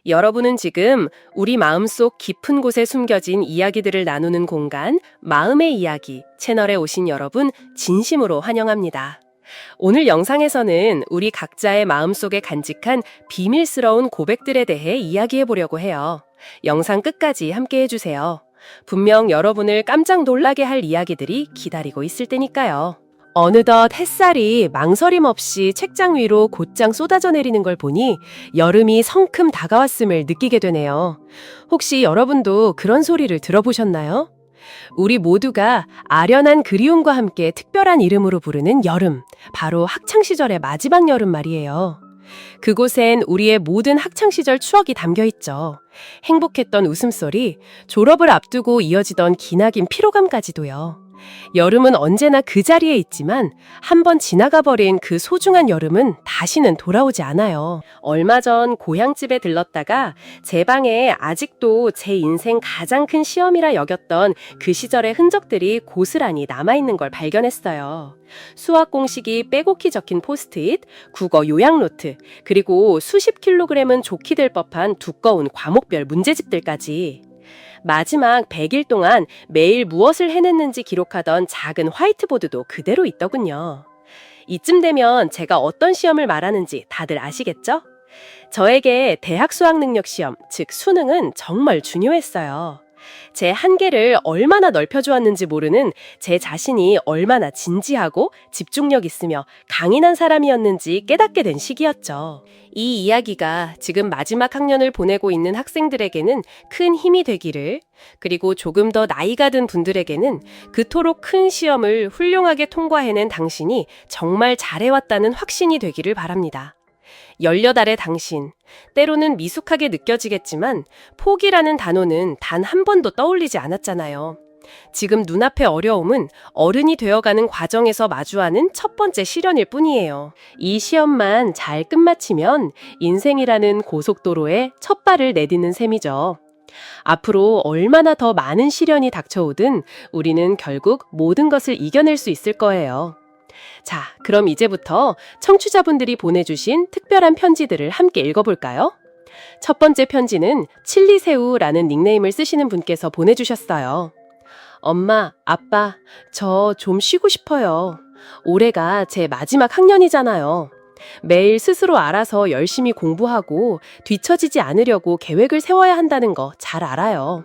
여러분은 지금 우리 마음속 깊은 곳에 숨겨진 이야기들을 나누는 공간, 마음의 이야기 채널에 오신 여러분 진심으로 환영합니다. 오늘 영상에서는 우리 각자의 마음속에 간직한 비밀스러운 고백들에 대해 이야기해 보려고 해요. 영상 끝까지 함께 해주세요. 분명 여러분을 깜짝 놀라게 할 이야기들이 기다리고 있을 테니까요. 어느덧 햇살이 망설임 없이 책장 위로 곧장 쏟아져 내리는 걸 보니 여름이 성큼 다가왔음을 느끼게 되네요. 혹시 여러분도 그런 소리를 들어보셨나요? 우리 모두가 아련한 그리움과 함께 특별한 이름으로 부르는 여름, 바로 학창시절의 마지막 여름 말이에요. 그곳엔 우리의 모든 학창시절 추억이 담겨 있죠. 행복했던 웃음소리, 졸업을 앞두고 이어지던 기나긴 피로감까지도요. 여름은 언제나 그 자리에 있지만 한번 지나가 버린 그 소중한 여름은 다시는 돌아오지 않아요. 얼마 전 고향집에 들렀다가 제 방에 아직도 제 인생 가장 큰 시험이라 여겼던 그 시절의 흔적들이 고스란히 남아있는 걸 발견했어요. 수학 공식이 빼곡히 적힌 포스트잇, 국어 요약노트, 그리고 수십 킬로그램은 좋게 될 법한 두꺼운 과목별 문제집들까지. 마지막 100일 동안 매일 무엇을 해냈는지 기록하던 작은 화이트보드도 그대로 있더군요. 이쯤 되면 제가 어떤 시험을 말하는지 다들 아시겠죠? 저에게 대학 수학 능력 시험, 즉 수능은 정말 중요했어요. 제 한계를 얼마나 넓혀주었는지 모르는 제 자신이 얼마나 진지하고 집중력 있으며 강인한 사람이었는지 깨닫게 된 시기였죠. 이 이야기가 지금 마지막 학년을 보내고 있는 학생들에게는 큰 힘이 되기를, 그리고 조금 더 나이가 든 분들에게는 그토록 큰 시험을 훌륭하게 통과해낸 당신이 정말 잘해왔다는 확신이 되기를 바랍니다. 18의 당신, 때로는 미숙하게 느껴지겠지만 포기라는 단어는 단 한 번도 떠올리지 않았잖아요. 지금 눈앞의 어려움은 어른이 되어가는 과정에서 마주하는 첫 번째 시련일 뿐이에요. 이 시험만 잘 끝마치면 인생이라는 고속도로에 첫 발을 내딛는 셈이죠. 앞으로 얼마나 더 많은 시련이 닥쳐오든 우리는 결국 모든 것을 이겨낼 수 있을 거예요. 자, 그럼 이제부터 청취자분들이 보내주신 특별한 편지들을 함께 읽어볼까요? 첫 번째 편지는 칠리새우라는 닉네임을 쓰시는 분께서 보내주셨어요. 엄마, 아빠, 저 좀 쉬고 싶어요. 올해가 제 마지막 학년이잖아요. 매일 스스로 알아서 열심히 공부하고 뒤처지지 않으려고 계획을 세워야 한다는 거 잘 알아요.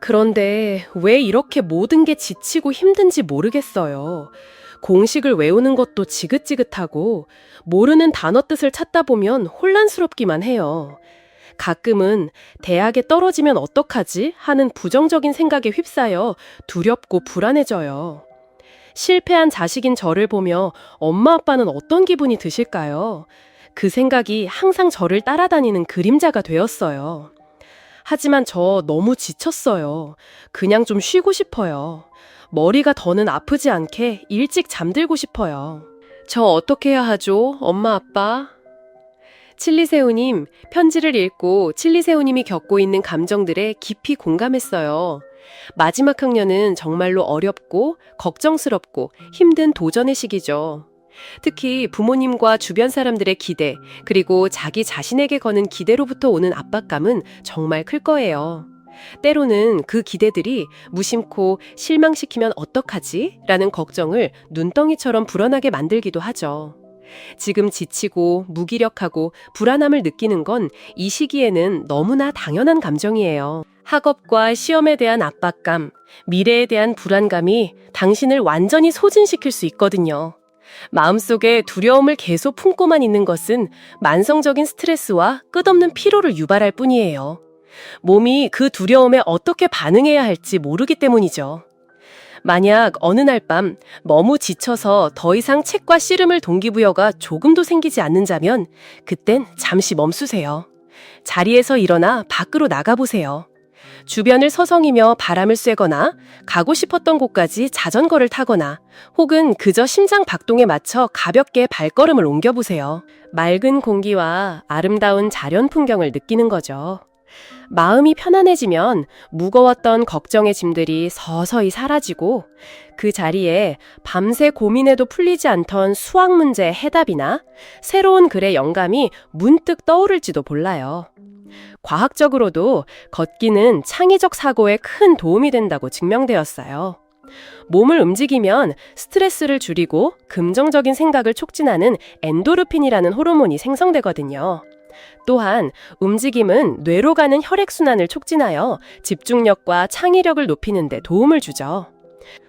그런데 왜 이렇게 모든 게 지치고 힘든지 모르겠어요. 공식을 외우는 것도 지긋지긋하고 모르는 단어 뜻을 찾다 보면 혼란스럽기만 해요. 가끔은 대학에 떨어지면 어떡하지 하는 부정적인 생각에 휩싸여 두렵고 불안해져요. 실패한 자식인 저를 보며 엄마 아빠는 어떤 기분이 드실까요? 그 생각이 항상 저를 따라다니는 그림자가 되었어요. 하지만 저 너무 지쳤어요. 그냥 좀 쉬고 싶어요. 머리가 더는 아프지 않게 일찍 잠들고 싶어요. 저 어떻게 해야 하죠, 엄마, 아빠? 칠리새우님, 편지를 읽고 칠리새우님이 겪고 있는 감정들에 깊이 공감했어요. 마지막 학년은 정말로 어렵고 걱정스럽고 힘든 도전의 시기죠. 특히 부모님과 주변 사람들의 기대, 그리고 자기 자신에게 거는 기대로부터 오는 압박감은 정말 클 거예요. 때로는 그 기대들이 무심코 실망시키면 어떡하지? 라는 걱정을 눈덩이처럼 불어나게 만들기도 하죠. 지금 지치고 무기력하고 불안함을 느끼는 건 이 시기에는 너무나 당연한 감정이에요. 학업과 시험에 대한 압박감, 미래에 대한 불안감이 당신을 완전히 소진시킬 수 있거든요. 마음속에 두려움을 계속 품고만 있는 것은 만성적인 스트레스와 끝없는 피로를 유발할 뿐이에요. 몸이 그 두려움에 어떻게 반응해야 할지 모르기 때문이죠. 만약 어느 날 밤 너무 지쳐서 더 이상 책과 씨름을 동기부여가 조금도 생기지 않는다면 그땐 잠시 멈추세요. 자리에서 일어나 밖으로 나가보세요. 주변을 서성이며 바람을 쐬거나 가고 싶었던 곳까지 자전거를 타거나 혹은 그저 심장 박동에 맞춰 가볍게 발걸음을 옮겨보세요. 맑은 공기와 아름다운 자연 풍경을 느끼는 거죠. 마음이 편안해지면 무거웠던 걱정의 짐들이 서서히 사라지고 그 자리에 밤새 고민해도 풀리지 않던 수학 문제의 해답이나 새로운 글의 영감이 문득 떠오를지도 몰라요. 과학적으로도 걷기는 창의적 사고에 큰 도움이 된다고 증명되었어요. 몸을 움직이면 스트레스를 줄이고 긍정적인 생각을 촉진하는 엔도르핀이라는 호르몬이 생성되거든요. 또한 움직임은 뇌로 가는 혈액순환을 촉진하여 집중력과 창의력을 높이는 데 도움을 주죠.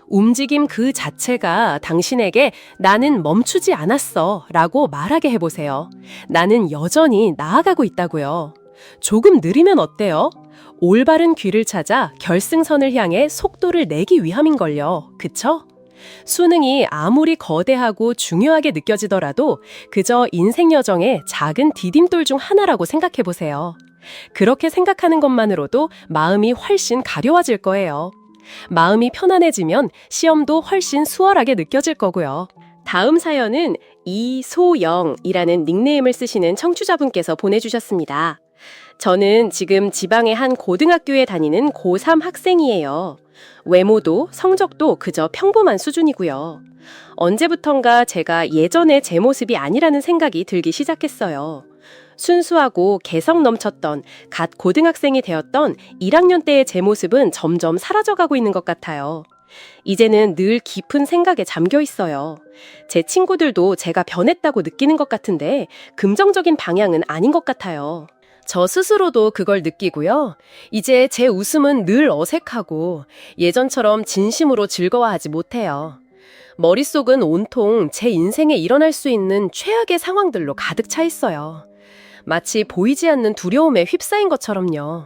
움직임 그 자체가 당신에게 나는 멈추지 않았어 라고 말하게 해보세요. 나는 여전히 나아가고 있다고요. 조금 느리면 어때요? 올바른 길을 찾아 결승선을 향해 속도를 내기 위함인걸요. 그쵸? 수능이 아무리 거대하고 중요하게 느껴지더라도 그저 인생 여정의 작은 디딤돌 중 하나라고 생각해보세요. 그렇게 생각하는 것만으로도 마음이 훨씬 가벼워질 거예요. 마음이 편안해지면 시험도 훨씬 수월하게 느껴질 거고요. 다음 사연은 이소영이라는 닉네임을 쓰시는 청취자분께서 보내주셨습니다. 저는 지금 지방의 한 고등학교에 다니는 고3 학생이에요. 외모도 성적도 그저 평범한 수준이고요. 언제부턴가 제가 예전의 제 모습이 아니라는 생각이 들기 시작했어요. 순수하고 개성 넘쳤던 갓 고등학생이 되었던 1학년 때의 제 모습은 점점 사라져가고 있는 것 같아요. 이제는 늘 깊은 생각에 잠겨 있어요. 제 친구들도 제가 변했다고 느끼는 것 같은데 긍정적인 방향은 아닌 것 같아요. 저 스스로도 그걸 느끼고요. 이제 제 웃음은 늘 어색하고 예전처럼 진심으로 즐거워하지 못해요. 머릿속은 온통 제 인생에 일어날 수 있는 최악의 상황들로 가득 차 있어요. 마치 보이지 않는 두려움에 휩싸인 것처럼요.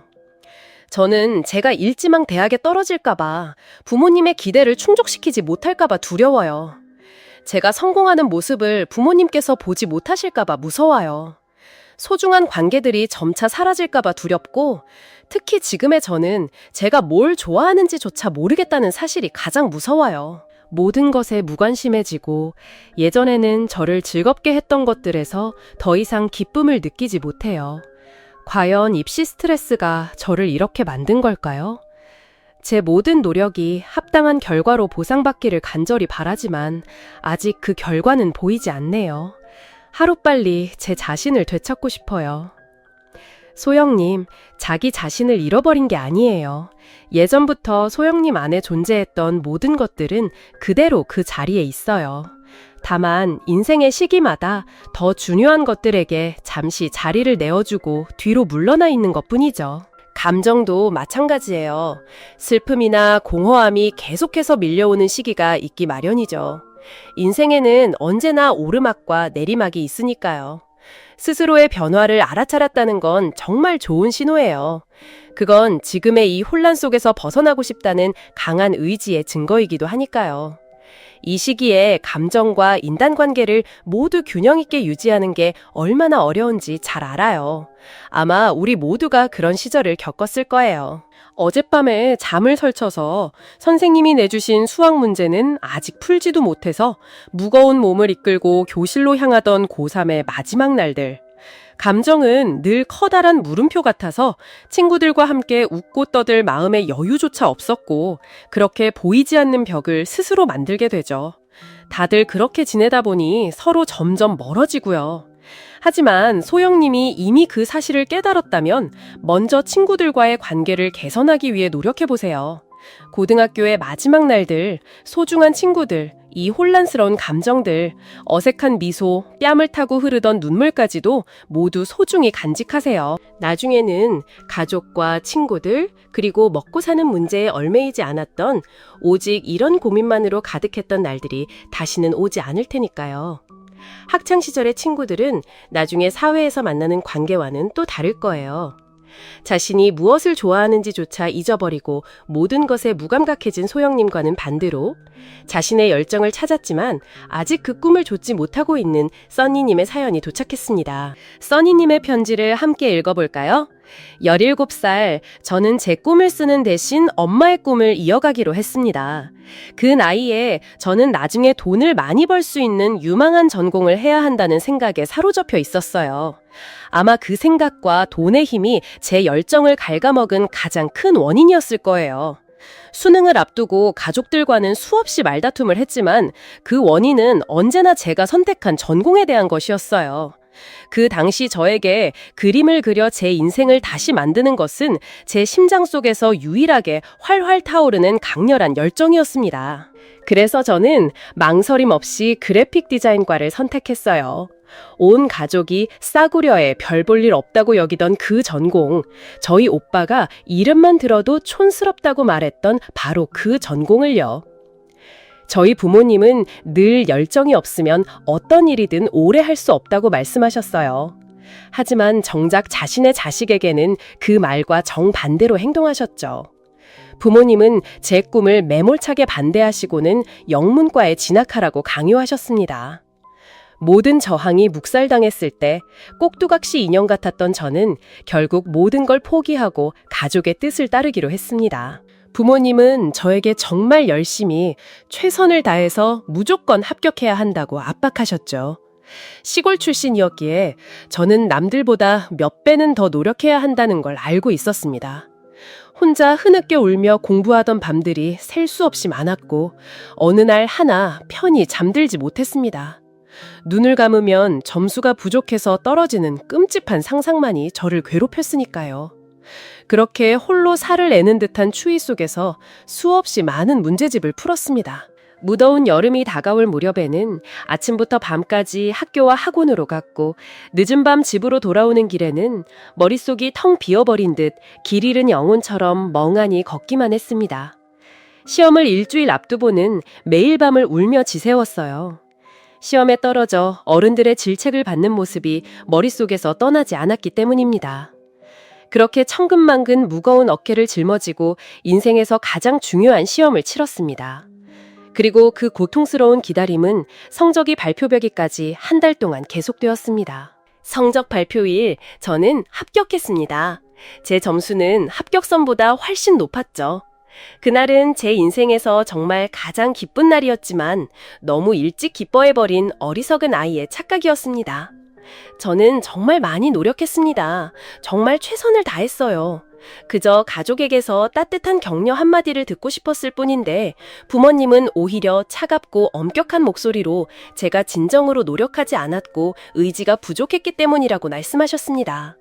저는 제가 읽지망 대학에 떨어질까봐 부모님의 기대를 충족시키지 못할까봐 두려워요. 제가 성공하는 모습을 부모님께서 보지 못하실까봐 무서워요. 소중한 관계들이 점차 사라질까봐 두렵고 특히 지금의 저는 제가 뭘 좋아하는지조차 모르겠다는 사실이 가장 무서워요. 모든 것에 무관심해지고 예전에는 저를 즐겁게 했던 것들에서 더 이상 기쁨을 느끼지 못해요. 과연 입시 스트레스가 저를 이렇게 만든 걸까요? 제 모든 노력이 합당한 결과로 보상받기를 간절히 바라지만 아직 그 결과는 보이지 않네요. 하루빨리 제 자신을 되찾고 싶어요. 소영님, 자기 자신을 잃어버린 게 아니에요. 예전부터 소영님 안에 존재했던 모든 것들은 그대로 그 자리에 있어요. 다만 인생의 시기마다 더 중요한 것들에게 잠시 자리를 내어주고 뒤로 물러나 있는 것뿐이죠. 감정도 마찬가지예요. 슬픔이나 공허함이 계속해서 밀려오는 시기가 있기 마련이죠. 인생에는 언제나 오르막과 내리막이 있으니까요. 스스로의 변화를 알아차렸다는 건 정말 좋은 신호예요. 그건 지금의 이 혼란 속에서 벗어나고 싶다는 강한 의지의 증거이기도 하니까요. 이 시기에 감정과 인간관계를 모두 균형 있게 유지하는 게 얼마나 어려운지 잘 알아요. 아마 우리 모두가 그런 시절을 겪었을 거예요. 어젯밤에 잠을 설쳐서 선생님이 내주신 수학 문제는 아직 풀지도 못해서 무거운 몸을 이끌고 교실로 향하던 고3의 마지막 날들. 감정은 늘 커다란 물음표 같아서 친구들과 함께 웃고 떠들 마음의 여유조차 없었고 그렇게 보이지 않는 벽을 스스로 만들게 되죠. 다들 그렇게 지내다 보니 서로 점점 멀어지고요. 하지만 소영님이 이미 그 사실을 깨달았다면 먼저 친구들과의 관계를 개선하기 위해 노력해보세요. 고등학교의 마지막 날들, 소중한 친구들, 이 혼란스러운 감정들, 어색한 미소, 뺨을 타고 흐르던 눈물까지도 모두 소중히 간직하세요. 나중에는 가족과 친구들, 그리고 먹고 사는 문제에 얽매이지 않았던 오직 이런 고민만으로 가득했던 날들이 다시는 오지 않을 테니까요. 학창시절의 친구들은 나중에 사회에서 만나는 관계와는 또 다를 거예요. 자신이 무엇을 좋아하는지조차 잊어버리고 모든 것에 무감각해진 소영님과는 반대로 자신의 열정을 찾았지만 아직 그 꿈을 좇지 못하고 있는 써니님의 사연이 도착했습니다. 써니님의 편지를 함께 읽어볼까요? 17살, 저는 제 꿈을 쓰는 대신 엄마의 꿈을 이어가기로 했습니다. 그 나이에 저는 나중에 돈을 많이 벌 수 있는 유망한 전공을 해야 한다는 생각에 사로잡혀 있었어요. 아마 그 생각과 돈의 힘이 제 열정을 갉아먹은 가장 큰 원인이었을 거예요. 수능을 앞두고 가족들과는 수없이 말다툼을 했지만 그 원인은 언제나 제가 선택한 전공에 대한 것이었어요. 그 당시 저에게 그림을 그려 제 인생을 다시 만드는 것은 제 심장 속에서 유일하게 활활 타오르는 강렬한 열정이었습니다. 그래서 저는 망설임 없이 그래픽 디자인과를 선택했어요. 온 가족이 싸구려에 별 볼 일 없다고 여기던 그 전공, 저희 오빠가 이름만 들어도 촌스럽다고 말했던 바로 그 전공을요. 저희 부모님은 늘 열정이 없으면 어떤 일이든 오래 할 수 없다고 말씀하셨어요. 하지만 정작 자신의 자식에게는 그 말과 정반대로 행동하셨죠. 부모님은 제 꿈을 매몰차게 반대하시고는 영문과에 진학하라고 강요하셨습니다. 모든 저항이 묵살당했을 때 꼭두각시 인형 같았던 저는 결국 모든 걸 포기하고 가족의 뜻을 따르기로 했습니다. 부모님은 저에게 정말 열심히 최선을 다해서 무조건 합격해야 한다고 압박하셨죠. 시골 출신이었기에 저는 남들보다 몇 배는 더 노력해야 한다는 걸 알고 있었습니다. 혼자 흐느껴 울며 공부하던 밤들이 셀 수 없이 많았고 어느 날 하나 편히 잠들지 못했습니다. 눈을 감으면 점수가 부족해서 떨어지는 끔찍한 상상만이 저를 괴롭혔으니까요. 그렇게 홀로 살을 내는 듯한 추위 속에서 수없이 많은 문제집을 풀었습니다. 무더운 여름이 다가올 무렵에는 아침부터 밤까지 학교와 학원으로 갔고 늦은 밤 집으로 돌아오는 길에는 머릿속이 텅 비어버린 듯 길 잃은 영혼처럼 멍하니 걷기만 했습니다. 시험을 일주일 앞두고는 매일 밤을 울며 지새웠어요. 시험에 떨어져 어른들의 질책을 받는 모습이 머릿속에서 떠나지 않았기 때문입니다. 그렇게 천근만근 무거운 어깨를 짊어지고 인생에서 가장 중요한 시험을 치렀습니다. 그리고 그 고통스러운 기다림은 성적이 발표되기까지 한 달 동안 계속되었습니다. 성적 발표일 저는 합격했습니다. 제 점수는 합격선보다 훨씬 높았죠. 그날은 제 인생에서 정말 가장 기쁜 날이었지만 너무 일찍 기뻐해버린 어리석은 아이의 착각이었습니다. 저는 정말 많이 노력했습니다. 정말 최선을 다했어요. 그저 가족에게서 따뜻한 격려 한마디를 듣고 싶었을 뿐인데 부모님은 오히려 차갑고 엄격한 목소리로 제가 진정으로 노력하지 않았고 의지가 부족했기 때문이라고 말씀하셨습니다.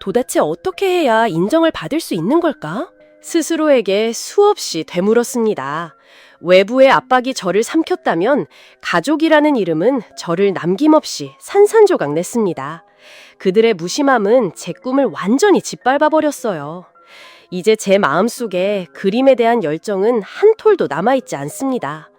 도대체 어떻게 해야 인정을 받을 수 있는 걸까? 스스로에게 수없이 되물었습니다. 외부의 압박이 저를 삼켰다면 가족이라는 이름은 저를 남김없이 산산조각 냈습니다. 그들의 무심함은 제 꿈을 완전히 짓밟아버렸어요. 이제 제 마음속에 그림에 대한 열정은 한 톨도 남아있지 않습니다.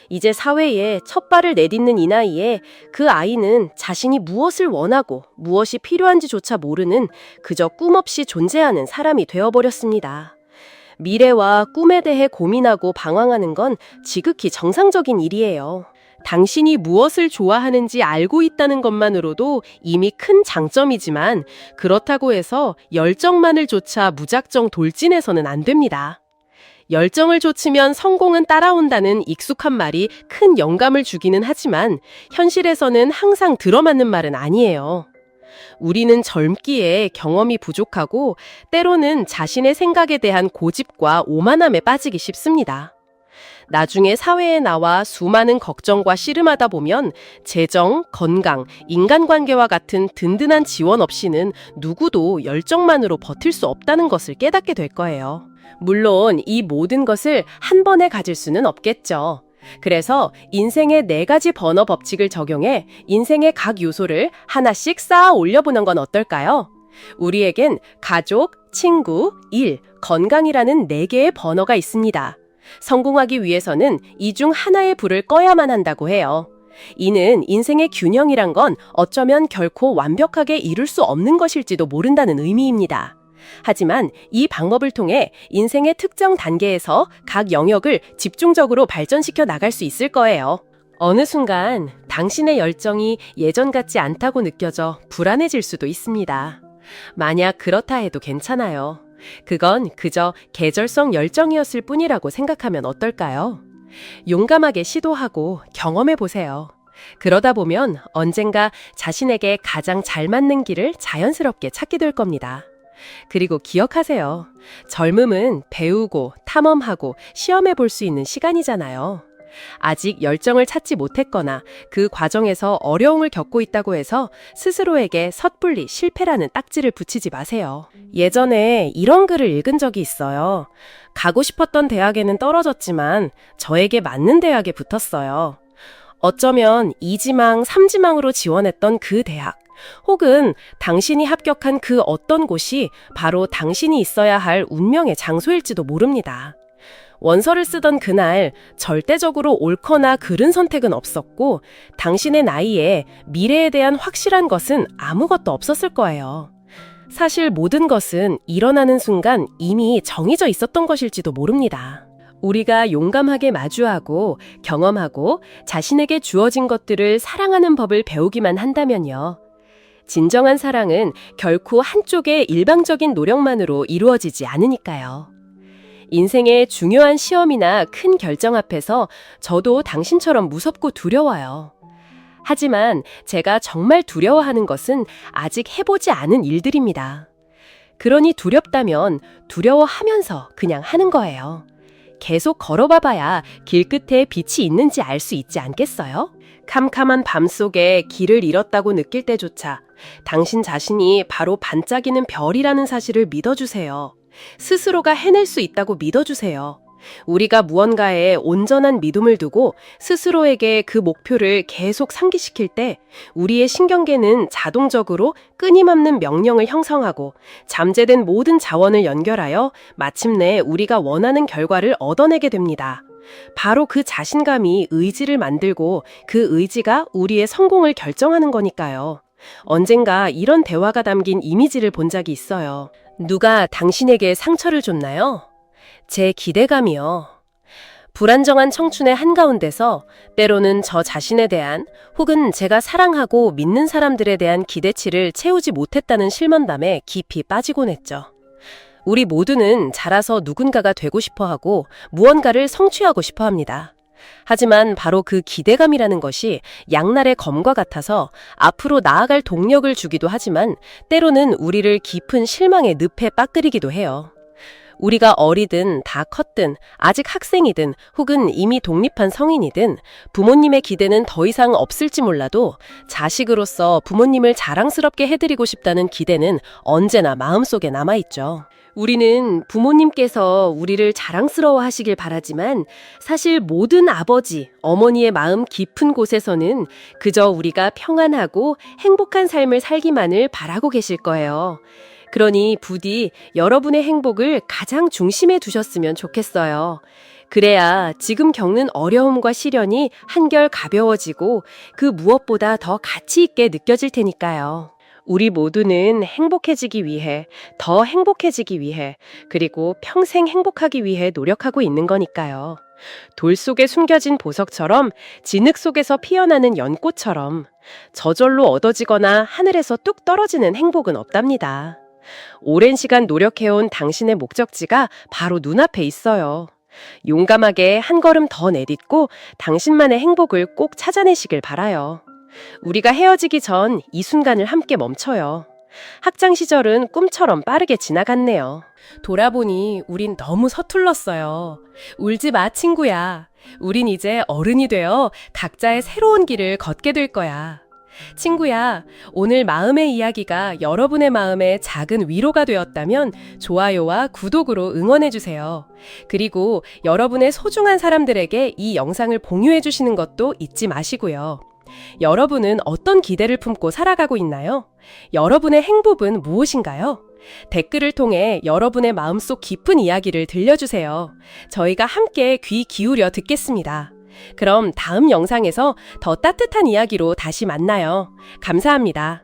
이제 사회에 첫 발을 내딛는 이 나이에 그 아이는 자신이 무엇을 원하고 무엇이 필요한지조차 모르는 그저 꿈 없이 존재하는 사람이 되어버렸습니다. 미래와 꿈에 대해 고민하고 방황하는 건 지극히 정상적인 일이에요. 당신이 무엇을 좋아하는지 알고 있다는 것만으로도 이미 큰 장점이지만 그렇다고 해서 열정만을 좇아 무작정 돌진해서는 안 됩니다. 열정을 좇으면 성공은 따라온다는 익숙한 말이 큰 영감을 주기는 하지만 현실에서는 항상 들어맞는 말은 아니에요. 우리는 젊기에 경험이 부족하고 때로는 자신의 생각에 대한 고집과 오만함에 빠지기 쉽습니다. 나중에 사회에 나와 수많은 걱정과 씨름하다 보면 재정, 건강, 인간관계와 같은 든든한 지원 없이는 누구도 열정만으로 버틸 수 없다는 것을 깨닫게 될 거예요. 물론 이 모든 것을 한 번에 가질 수는 없겠죠. 그래서 인생의 4가지 번호 법칙을 적용해 인생의 각 요소를 하나씩 쌓아 올려보는 건 어떨까요? 우리에겐 가족, 친구, 일, 건강이라는 4개의 번호가 있습니다. 성공하기 위해서는 이 중 하나의 불을 꺼야만 한다고 해요. 이는 인생의 균형이란 건 어쩌면 결코 완벽하게 이룰 수 없는 것일지도 모른다는 의미입니다. 하지만 이 방법을 통해 인생의 특정 단계에서 각 영역을 집중적으로 발전시켜 나갈 수 있을 거예요. 어느 순간 당신의 열정이 예전 같지 않다고 느껴져 불안해질 수도 있습니다. 만약 그렇다 해도 괜찮아요. 그건 그저 계절성 열정이었을 뿐이라고 생각하면 어떨까요? 용감하게 시도하고 경험해 보세요. 그러다 보면 언젠가 자신에게 가장 잘 맞는 길을 자연스럽게 찾게 될 겁니다. 그리고 기억하세요. 젊음은 배우고 탐험하고 시험해 볼 수 있는 시간이잖아요. 아직 열정을 찾지 못했거나 그 과정에서 어려움을 겪고 있다고 해서 스스로에게 섣불리 실패라는 딱지를 붙이지 마세요. 예전에 이런 글을 읽은 적이 있어요. 가고 싶었던 대학에는 떨어졌지만 저에게 맞는 대학에 붙었어요. 어쩌면 2지망, 3지망으로 지원했던 그 대학, 혹은 당신이 합격한 그 어떤 곳이 바로 당신이 있어야 할 운명의 장소일지도 모릅니다. 원서를 쓰던 그날 절대적으로 옳거나 그른 선택은 없었고 당신의 나이에 미래에 대한 확실한 것은 아무것도 없었을 거예요. 사실 모든 것은 일어나는 순간 이미 정해져 있었던 것일지도 모릅니다. 우리가 용감하게 마주하고 경험하고 자신에게 주어진 것들을 사랑하는 법을 배우기만 한다면요. 진정한 사랑은 결코 한쪽의 일방적인 노력만으로 이루어지지 않으니까요. 인생의 중요한 시험이나 큰 결정 앞에서 저도 당신처럼 무섭고 두려워요. 하지만 제가 정말 두려워하는 것은 아직 해보지 않은 일들입니다. 그러니 두렵다면 두려워하면서 그냥 하는 거예요. 계속 걸어봐봐야 길 끝에 빛이 있는지 알 수 있지 않겠어요? 캄캄한 밤 속에 길을 잃었다고 느낄 때조차 당신 자신이 바로 반짝이는 별이라는 사실을 믿어주세요. 스스로가 해낼 수 있다고 믿어주세요. 우리가 무언가에 온전한 믿음을 두고 스스로에게 그 목표를 계속 상기시킬 때 우리의 신경계는 자동적으로 끊임없는 명령을 형성하고 잠재된 모든 자원을 연결하여 마침내 우리가 원하는 결과를 얻어내게 됩니다. 바로 그 자신감이 의지를 만들고 그 의지가 우리의 성공을 결정하는 거니까요. 언젠가 이런 대화가 담긴 이미지를 본 적이 있어요. 누가 당신에게 상처를 줬나요? 제 기대감이요. 불안정한 청춘의 한가운데서 때로는 저 자신에 대한 혹은 제가 사랑하고 믿는 사람들에 대한 기대치를 채우지 못했다는 실망감에 깊이 빠지곤 했죠. 우리 모두는 자라서 누군가가 되고 싶어 하고 무언가를 성취하고 싶어 합니다. 하지만 바로 그 기대감이라는 것이 양날의 검과 같아서 앞으로 나아갈 동력을 주기도 하지만 때로는 우리를 깊은 실망의 늪에 빠뜨리기도 해요. 우리가 어리든 다 컸든 아직 학생이든 혹은 이미 독립한 성인이든 부모님의 기대는 더 이상 없을지 몰라도 자식으로서 부모님을 자랑스럽게 해드리고 싶다는 기대는 언제나 마음속에 남아있죠. 우리는 부모님께서 우리를 자랑스러워 하시길 바라지만 사실 모든 아버지, 어머니의 마음 깊은 곳에서는 그저 우리가 평안하고 행복한 삶을 살기만을 바라고 계실 거예요. 그러니 부디 여러분의 행복을 가장 중심에 두셨으면 좋겠어요. 그래야 지금 겪는 어려움과 시련이 한결 가벼워지고 그 무엇보다 더 가치 있게 느껴질 테니까요. 우리 모두는 행복해지기 위해, 더 행복해지기 위해, 그리고 평생 행복하기 위해 노력하고 있는 거니까요. 돌 속에 숨겨진 보석처럼, 진흙 속에서 피어나는 연꽃처럼 저절로 얻어지거나 하늘에서 뚝 떨어지는 행복은 없답니다. 오랜 시간 노력해온 당신의 목적지가 바로 눈앞에 있어요. 용감하게 한 걸음 더 내딛고 당신만의 행복을 꼭 찾아내시길 바라요. 우리가 헤어지기 전 이 순간을 함께 멈춰요. 학창 시절은 꿈처럼 빠르게 지나갔네요. 돌아보니 우린 너무 서툴렀어요. 울지 마, 친구야. 우린 이제 어른이 되어 각자의 새로운 길을 걷게 될 거야. 친구야, 오늘 마음의 이야기가 여러분의 마음에 작은 위로가 되었다면 좋아요와 구독으로 응원해주세요. 그리고 여러분의 소중한 사람들에게 이 영상을 공유해주시는 것도 잊지 마시고요. 여러분은 어떤 기대를 품고 살아가고 있나요? 여러분의 행복은 무엇인가요? 댓글을 통해 여러분의 마음속 깊은 이야기를 들려주세요. 저희가 함께 귀 기울여 듣겠습니다. 그럼 다음 영상에서 더 따뜻한 이야기로 다시 만나요. 감사합니다.